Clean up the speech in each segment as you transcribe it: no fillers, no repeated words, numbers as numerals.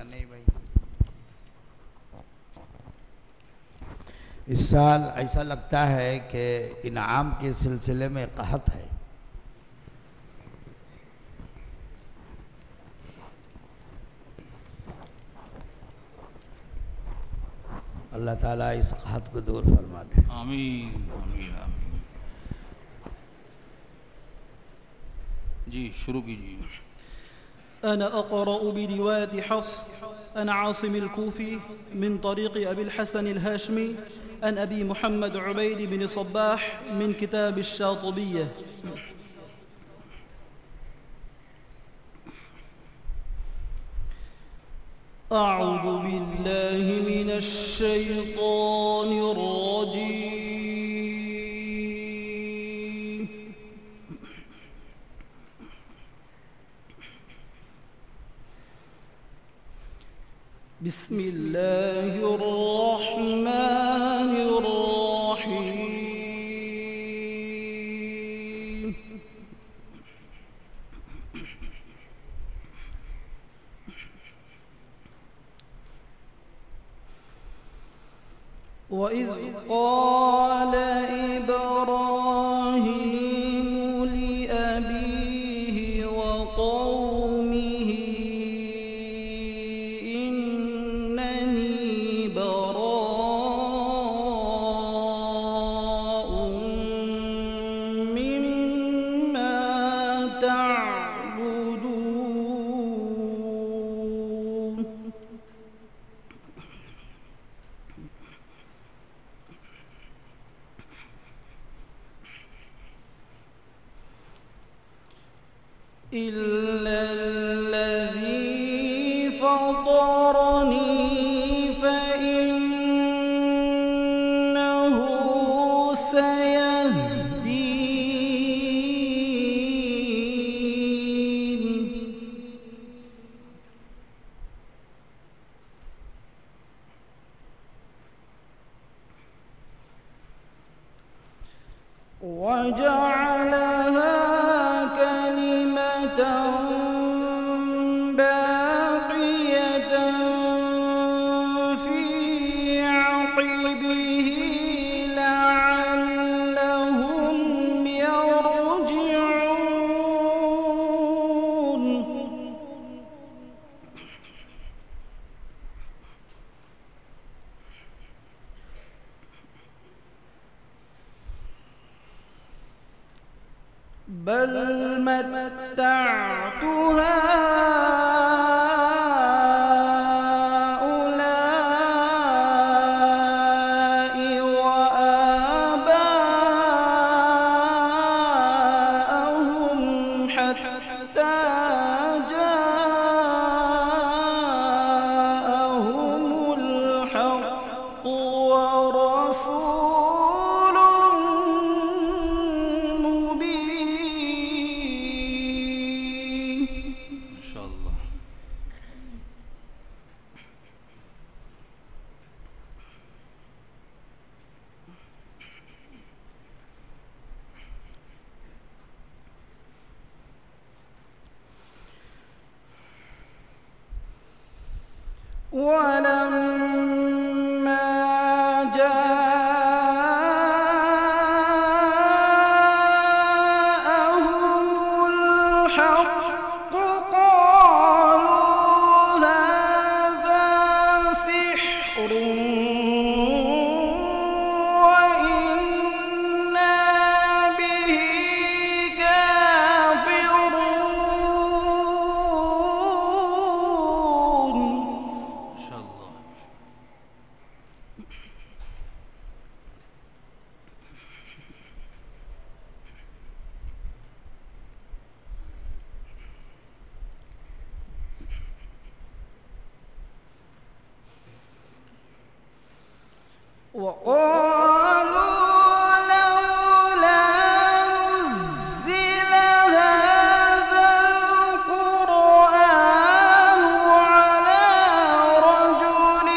पता नहीं भाई। इस साल ऐसा लगता है कि इनाम के सिलसिले में कहत है। अल्लाह ताला इस कहत को दूर फरमा दे। आमीन आमीन आमीन। जी शुरू कीजिए। أنا أقرأ برواية حفص عن عاصم الكوفي من طريق أبي الحسن الهاشمي عن أبي محمد عبيد بن صباح من كتاب الشاطبية. أعوذ بالله من الشيطان الرجيم. بسم الله الرحمن الرحيم. وإذ قال إبراهيم لأبيه وقومه إنني براء مما تعبدون. إلا الذي فطرني فإنه سيهدين. وجعلها كلمة باقية في عقبه لعلهم يرجعون. بل متعت هؤلاء وآباءهم حتى جاءهم الحق ورسول مبين. ما شاء الله. ولما جاءهم الحق قالوا هذا سحر وإنا به كافرون. ما شاء الله. وقالوا لولا نزل هذا القرآن على رجل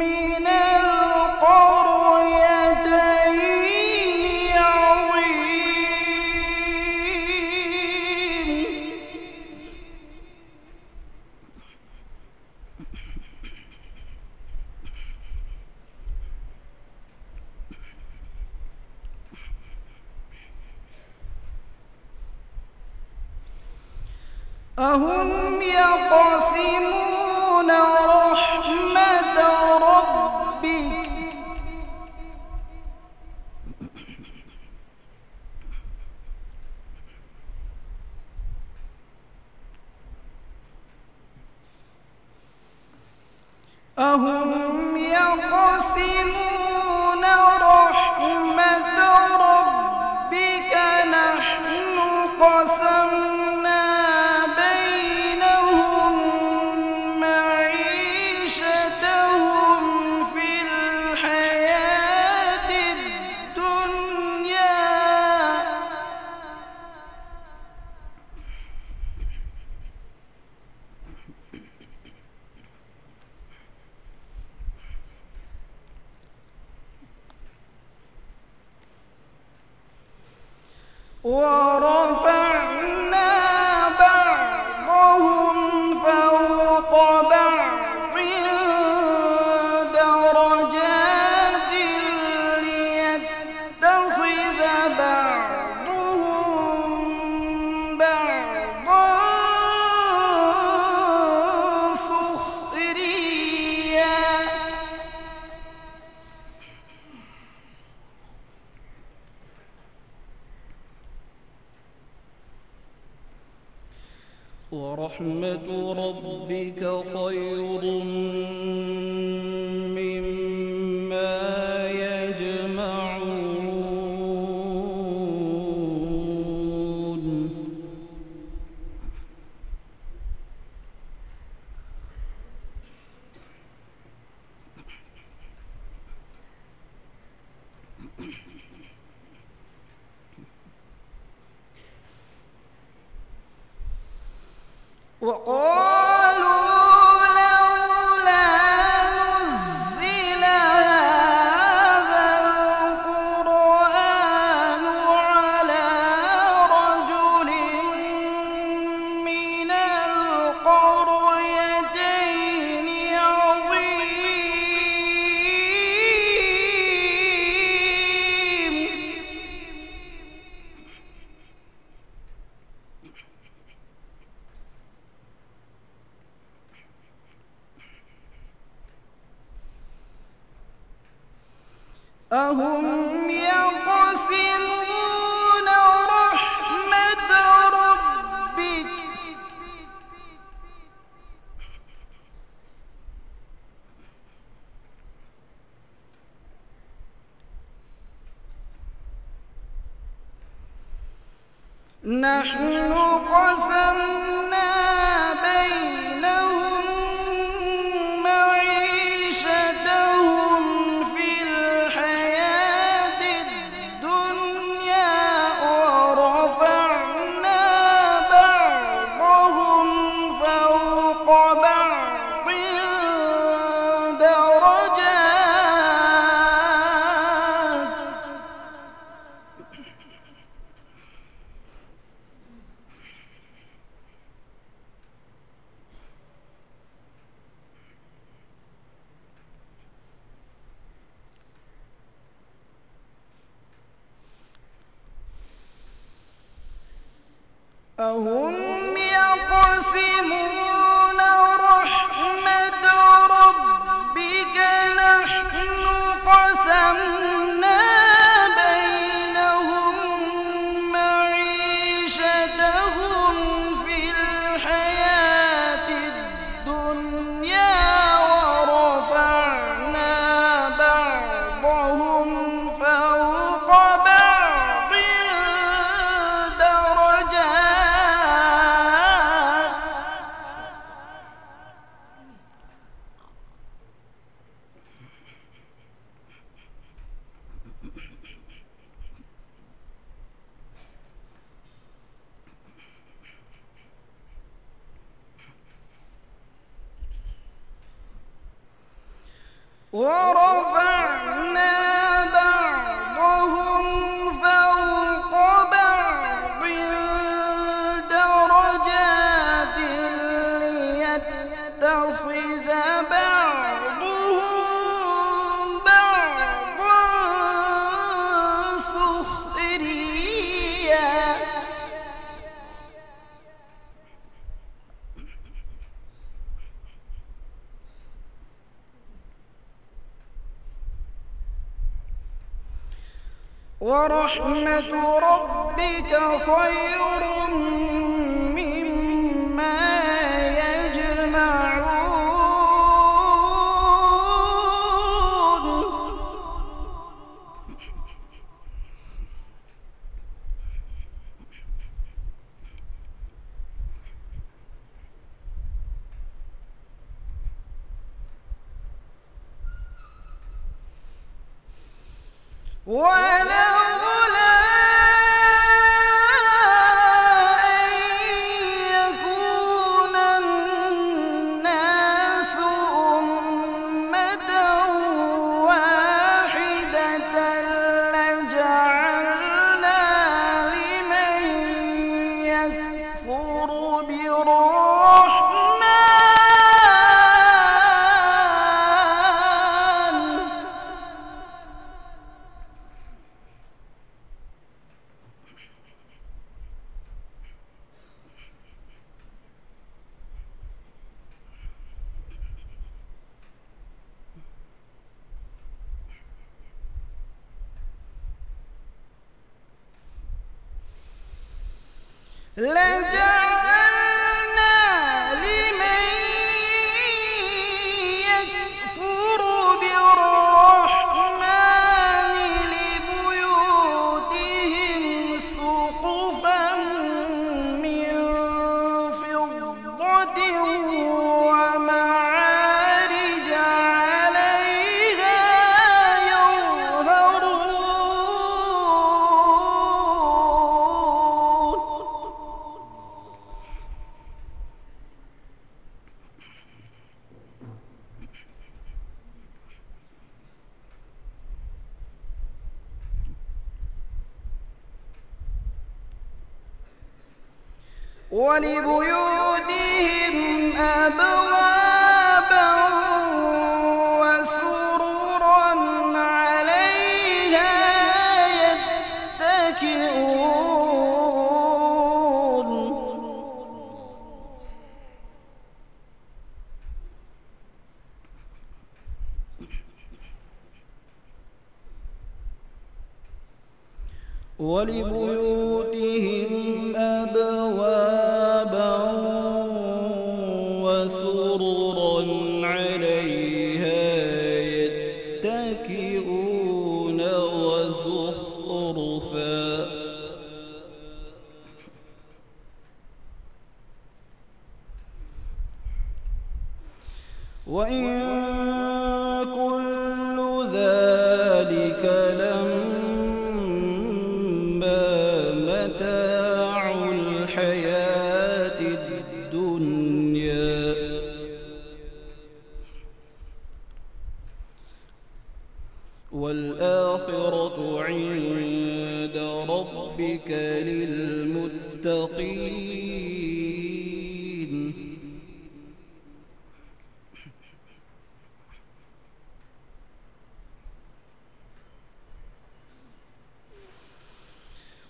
من القريتين عظيم. أهم يقسمون رحمة ربك أهم يقسمون رحمة ربك نحن قسمنا بينهم معيشتهم في الحياة الدنيا ورفعنا بعضهم فوق بعض درجات ليتخذ بعضهم بعضا سخريا ورحمة ربك خير مما يجمعون وقالوا لولا نزل هذا القرآن على رجل من القريتين عظيم أهم يقسمون رحمة ربك نحن قسمنا بينهم معيشتهم في الحياة الدنيا ورفعنا بعضهم فوق بعض درجات أهم يقسمون رحمة ربك نحن قسمنا بينهم معيشتهم في الحياة الدنيا ورفعنا بعضهم فوق بعض درجات ورفعنا بعضهم فوق بعض درجات ليتخذ بعضهم بعضا سخريا ورحمة ربك خير مما يجمعون. ولولا أن يكون الناس أمة واحدة لجعلنا لمن يكفر بالرحمن لبيوتهم سقفا من فضة ومعارج عليها يظهرون. ولبيوتهم أبوابا وسررا عليها يتكئون. ولبيوتهم أبوابا وسررا عليها يتكئون وزخرفا. وإن كل ذلك لما متاع الحياة الدنيا والآخرة عند ربك للمتقين.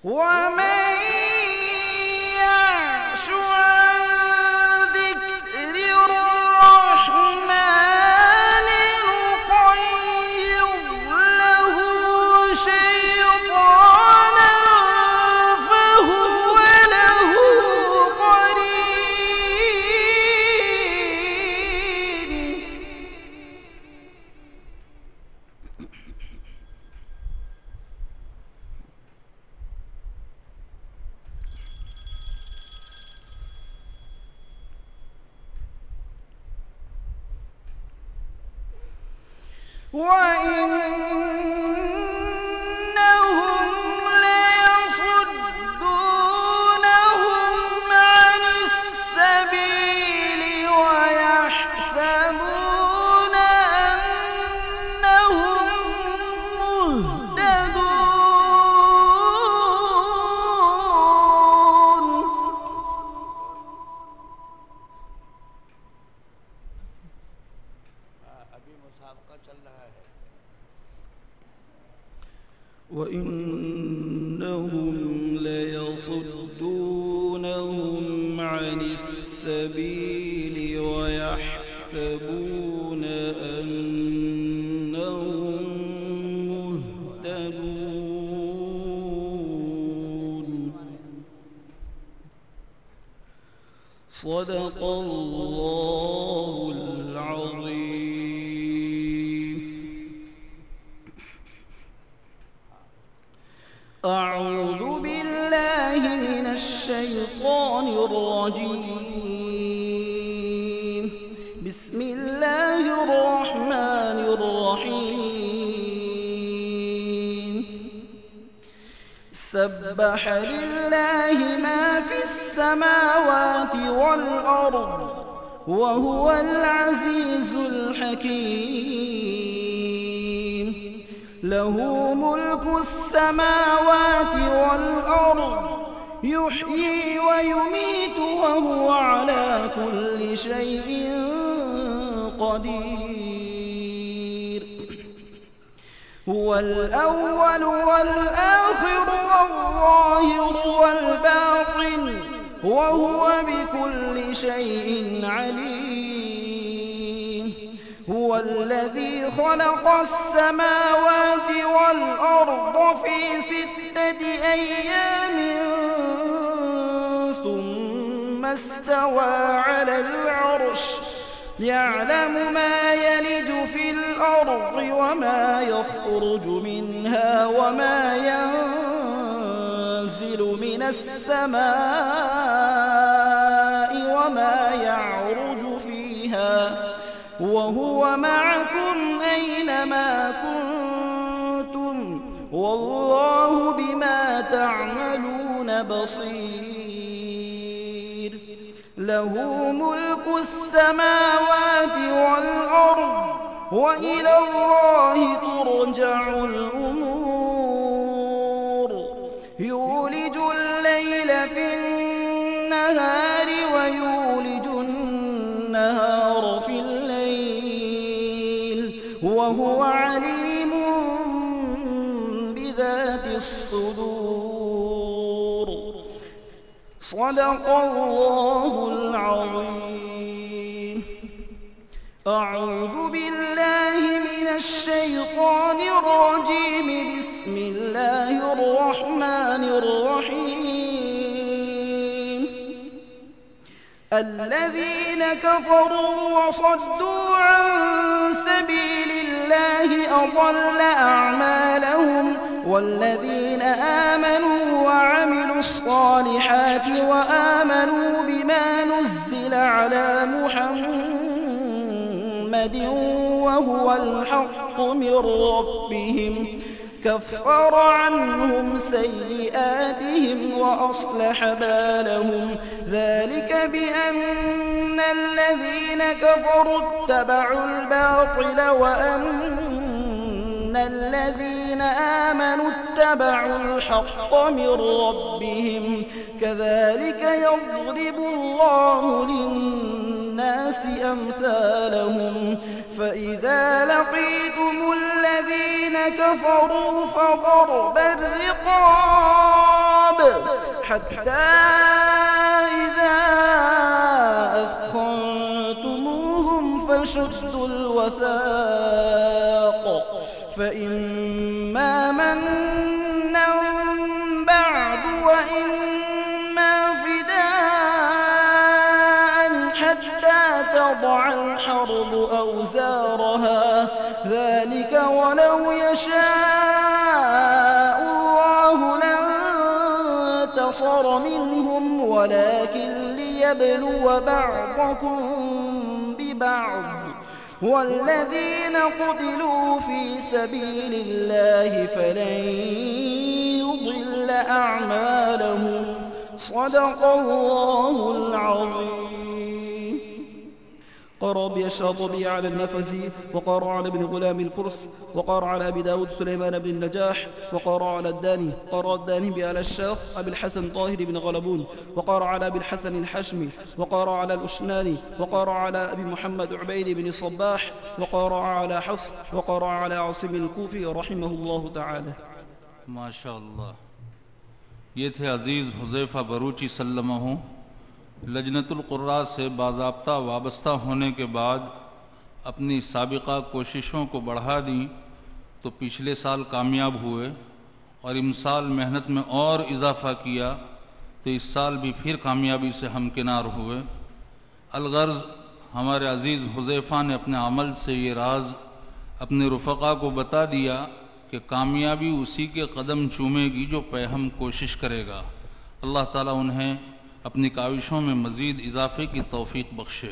ومن يعش عن ذكر الرحمن نقيض له شيطانا فهو له قرين. وإنهم ليصدونهم عن السبيل ويحسبون أنهم مهتدون. अभी मुसाबका चल रहा है। وإنهم ليصدونهم عن السبيل ويحسبون أنهم مهتدون. الرجيم. بسم الله الرحمن الرحيم. سبح لله ما في السماوات والأرض وهو العزيز الحكيم. له ملك السماوات والأرض يحيي ويميت وهو على كل شيء قدير. هو الأول والآخر والظاهر والباطن وهو بكل شيء عليم. هو الذي خلق السماوات والأرض في 6 أيام ثم استوى على العرش يعلم ما يلج في الأرض وما يخرج منها وما ينزل من السماء وما يعرج فيها وهو معكم أينما كنتم والله بما تعملون بصير. له ملك السماوات والأرض وإلى الله ترجع الأمور. يولج الليل في النهار ويولج النهار في الليل وهو عليم بذات الصدور. صدق الله العظيم. أعوذ بالله من الشيطان الرجيم. بسم الله الرحمن الرحيم. الذين كفروا وصدوا عن سبيل الله أضل أعمالهم والذين آمنوا وعملوا الصالحات وآمنوا بما نزل على محمد وهو الحق من ربهم كفر عنهم سيئاتهم وأصلح بالهم. ذلك بأن الذين كفروا اتبعوا الباطل وأن الذين آمنوا اتبعوا الحق من ربهم. كذلك يضرب الله للناس أمثالهم. فإذا لقيتم الذين كفروا فضرب الرقاب حتى إذا أثخنتموهم فشدوا الوثاق فإما منا بعد وإما فداء حتى تضع الحرب أوزارها. ذلك ولو يشاء الله لانتصر منهم ولكن ليبلو بعضكم ببعض. والذين قتلوا في سبيل الله فلن يضل أعمالهم. صدق الله العظيم. قرأ بالشاطبي على النفسي وقرأ على ابن غلام الفرس وقرأ على أبي داود سليمان بن النجاح وقرأ على الداني قرأ الداني بآل الشيخ أبي الحسن طاهر بن غلبون وقرأ على أبي الحسن الحشمي وقرأ على الأشناني وقرأ على أبي محمد عبيد بن صباح وقرأ على حفص وقرأ على عاصم الكوفي رحمه الله تعالى. ما شاء اللہ. یہ تھے عزیز حذیفہ بروچی سلمہ. لجنت القراء سے باضابطہ وابستہ ہونے کے بعد اپنی سابقہ کوششوں کو بڑھا دیں تو پچھلے سال کامیاب ہوئے اور امسال محنت میں اور اضافہ کیا تو اس سال بھی پھر کامیابی سے ہمکنار ہوئے. الغرض ہمارے عزیز حذیفہ نے اپنے عمل سے یہ راز اپنے رفقا کو بتا دیا کہ کامیابی اسی کے قدم چومے گی جو پہ ہم کوشش کرے گا. اللہ تعالیٰ انہیں अपनी काविशों में मज़ीद इजाफ़े की तौफ़ीक़ बख्शे।